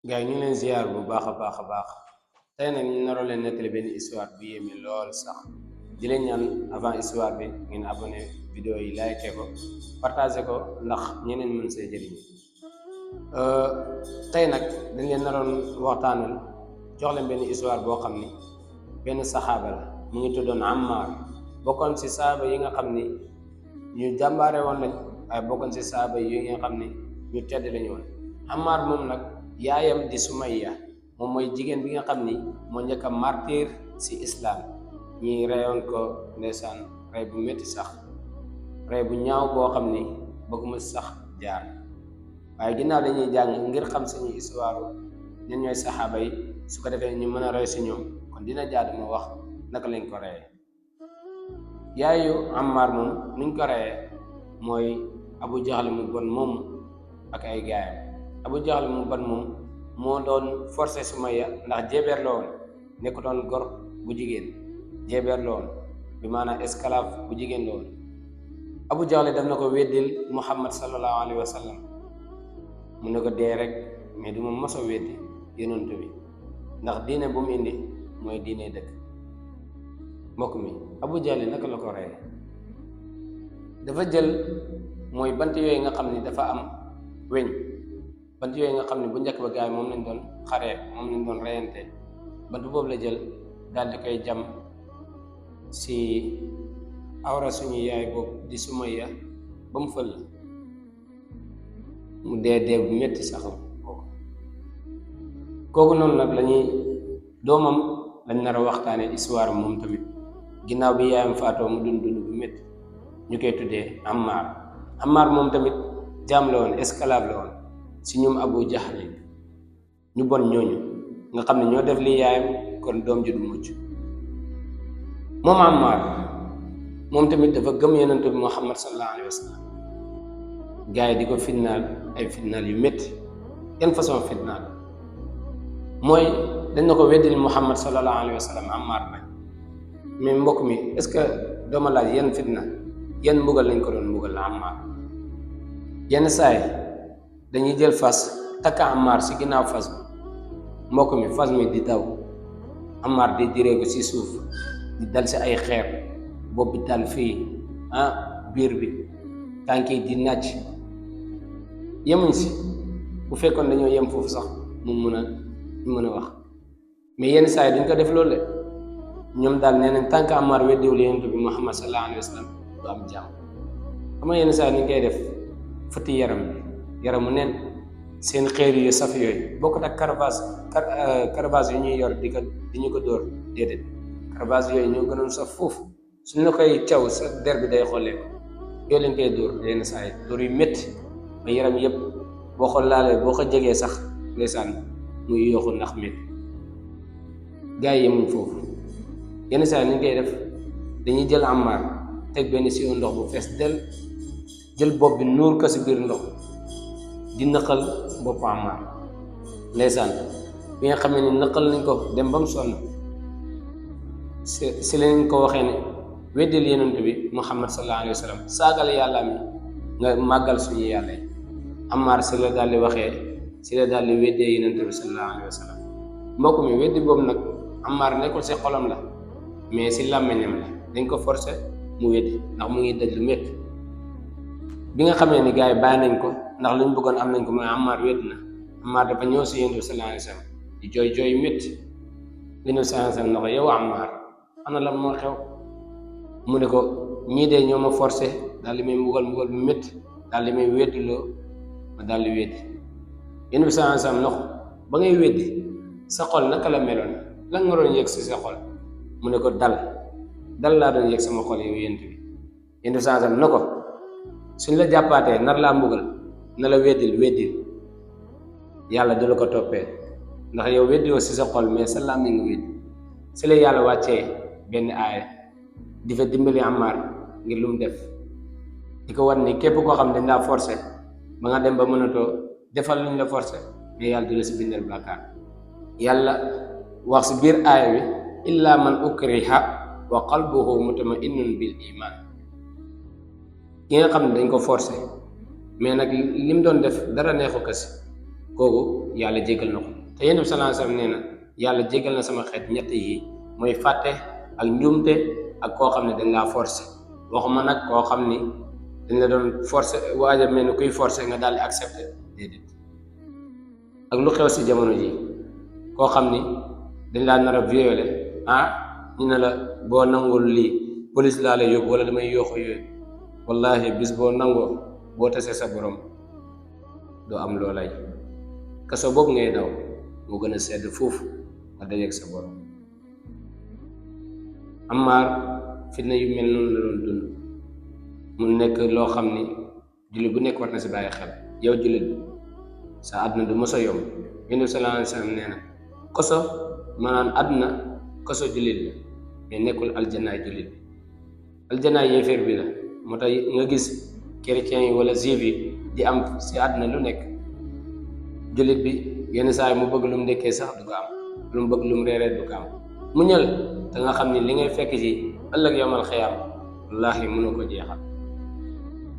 gars yi ñu ngi leen ziar bu baax a baax a baax tey nag ñu naroo leen nettali benn histoire bu yéeme lool sax di leen ñaan avant histoire bi ngeen abonné vidéo yi like ko partagé ko ndax ñeneen mën see jëriñ tey nag dañ leen naroon waxtaanal jox leen benn histoire boo xam ni benn saxaaba la mu ngi tuddoon Ammar bokkoon si saaba yi nga xam ni ñu jàmbaare woon lañ waaye bokkoon si saaba yi nga xam ni ñu tedd lañu woon Ammar moom nag yaayam di Sumayya moom mooy jigéen bi nga xam ni moo njëkk a martyr si islam ñi reyoon ko ndeysaan rey bu métti sax rey bu ñaaw boo xam ni bëgguma sax jaar waaye ginnaaw dañuy jàng ngir xam suñu histoire ñan ñooy saxaaba yi su ko defee ñu mën a roy si ñoom kon dina jaadu ma wax naka lañ ko reyee yaayu Ammar moom nuñ ko reyee mooy Abu Jahl mu bon moom ak ay gaayam Abu Jahl mu bon moom moo doon forcé Sumayya ndax jébeer la woon nekkutoon gor bu jigéen jébeer la woon bi maanaam esclave bu jigéen la woon Abu Jahl daf na ko weddil Muhammad sallallahu alayhi wa sallam mu ne ko dee rek mais du ma mos a weddi yonent bi ndax diine bu mu indi mooy diine dëkk mbokk mi Abu Jahl naka la ko reye dafa jël mooy bant yooyu nga xam ni dafa am weñ bant yooyu nga xam ne bu njëkk ba gaay moom lañ doon xaree moom lañ doon reyante bant boobu la jël daal di koy jam si awra suñu yaay boobu di Sumayya ba mu fël mu dee dee bu metti sax kooku noonu nag lañuy doomam lañ nar a waxtaane histoire moom tamit ginnaaw bi yaayam faatoo mu dund bu metti ñu koy tuddee Ammar moom tamit jaam la woon esclave la woon si ñoom Abu Jahl ñu bon ñooñu nga xam ne ñoo def li yaayam kon doom ji du mucc moom Ammar moom tamit dafa gëm yonent bi Muhammad sallallahu alayhi wa sallam gars yi di ko fitnaal ay fitnaal yu métti yan façon fitnaal mooy dañ na ko weddil Muhammad sallallahu alayhi wa sallam Ammar bañ mais mbokk mi est-ce que dooma laaj yan fitna yan mbugal lañ ko doon mbugal la Ammar yenn saay dañuy jël fas takk Ammar si ginnaaw fas bi mbokk mi fas mi di daw Ammar di direeku si suuf di dal si ay xeer bopp bi dal fii biir bi tànk yi di nàcc yemuñ si bu fekkoon dañoo yem foofu sax mu mën a wax mais yenn saa yi duñ ko def loolu de ñoom daal nee nañ tànk Ammar weddiwul yonent bi Muhammad sallallahu alayhi wa sallam du am jàmm xam nga yenn saa yi duñ koy def fëtti yaram bi yaramu neen seen xeer yu saf yooyu bokkut ak carapace yu ñuy yor di ñu ko dóor déedéet carapace yooyu ñoo gënoon saf foofu suñ la koy caw sa der bi day xollee ko yooyu lañ koy dóor yenn saa yi dóor yu métti ba yaram yëpp boo ko laalee boo ko jegee sax ndeysaan muy yooxu ndax métti gars yi yemuñ foofu yenn saa yi ni ñu koy def dañuy jël Ammar teg benn siwo ndox bu fees del jël bopp bi nuur ko si biir ndox di nëqal bopp Ammar ndeysaan bi nga xam ne nëqal nañ ko dem ba mu sonn si lañ ko waxee ne weddil yonent bi Muhammad sallallahu alayhi wa sallam saagal yàlla mi nga màggal suñu yàlla yi Ammar si la daal di waxee si la daal di weddee yonent bi sallallahu alayhi wa sallam mbokk mi weddi boobu nag Ammar nekkul si xolam la mais si làmmiñam la dañ ko forcé mu weddi ndax mu ngi daj lu métti bi nga xamee ni gars yi bàyyi nañ ko ndax luñ bëggoon am nañ ko mooy Ammar weddi na Ammar dafa ñëw si yonent bi sallallahu alayhi wa sallam di jooy jooy métti yonent bi sallallahu alayhi wa sallam na ko yow Ammar ana lan moo xew mu ne ko ñii de ñoo ma forcé daal di may mbugal bu métti daal di may weddiloo ma daal di weddi yonent bi sallallahu alayhi wa sallam na ko ba ngay weddi sa xol naka la meloon lan nga doon yëg si sa xol mu ne ko dal laa doon yëg sama xol yow yonent bi yonent bi sallallahu alayhi wa sallam na ko suñ la jàppaatee nar laa mbugal na la weddil yàlla du la ko toppee ndax yow weddiwoo si sa xol mais sa làmmiñ nga weddi si la yàlla wàccee benn aaya di fa dimbali Ammar ngir lu mu def di ko wan ni képp koo xam dañ laa forcé ba nga dem ba mënatoo defal luñ la forcé mais yàlla du la si bindal bàkkaar yàlla wax si biir aaya bi illa man ukriha wa qalbuhu mutma'innun bil iman ki nga xam ne dañ ko forcé mais nag li mu doon def dara neexu ko si kooku yàlla jégal na ko te yonent bi sallallahu alayhi wasallam nee na yàlla jégal na sama xeet ñett yi mooy fàtte ak njuumte ak koo xam ne dañ laa forcé waxuma nag koo xam ni dañ la doon forcé waaja mel ni kuy forcé nga daal di accepté déedéet ak lu xew si jamono ji koo xam ni dañ laa nar a violé ñu ne la boo nangul lii police laa lay yóbbu wala damay yooxu yooyu wallahi bis boo nangoo boo tasee sa borom doo am loolay kaso boobu ngay daw moo gën a sedd foofu nga dajeeg sa borom. Ammaar fitna yu mel noonu la doon dund mu nekk loo xam ni jullit bu nekk war na si bàyyi xel yow jullit bi sa àdduna du mos a yomb. Yonent bi sallallahu alayhi wa sallam nee na koso maanaam àdduna koso jullit la mais nekkul aljanaay jullit bi aljanaay yéeféer bi la moo tax nga gis chrétiens yi wala juif yi di am si àdduna lu nekk jullit bi yenn saa yi mu bëgg lu mu ndekkee sax du ko am lu mu bëgg lu mu reeree du ko am muñal te nga xam ni li ngay fekk ci ëllëg yawmal xiyaam wallaahi mënoo ko jeexal.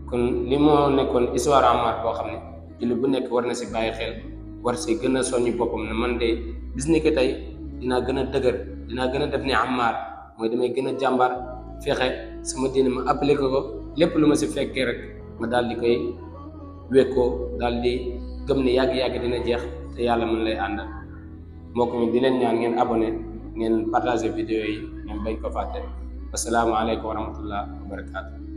kon li moo nekkoon histoire Ammaar boo xam ne jullit bu nekk war na si bàyyi xel war si gën a soññi boppam ne man de bis ni ki tey dinaa gën a dëgër dinaa gën a def ni Ammaar mooy damay gën a jàmbar fexe sama diine ma appliqué ko lépp lu ma si fekkee rek ma daal di koy wekkoo daal di gëm ne yàgg-yàgg dina jeex te yàlla mën lay àndal. mbokk mi di leen ñaan ngeen abonné ngeen partagé vidéo yi ngeen bañ ko fàtte. asalaamaaleykum wa rahmatullah wa barakaatu.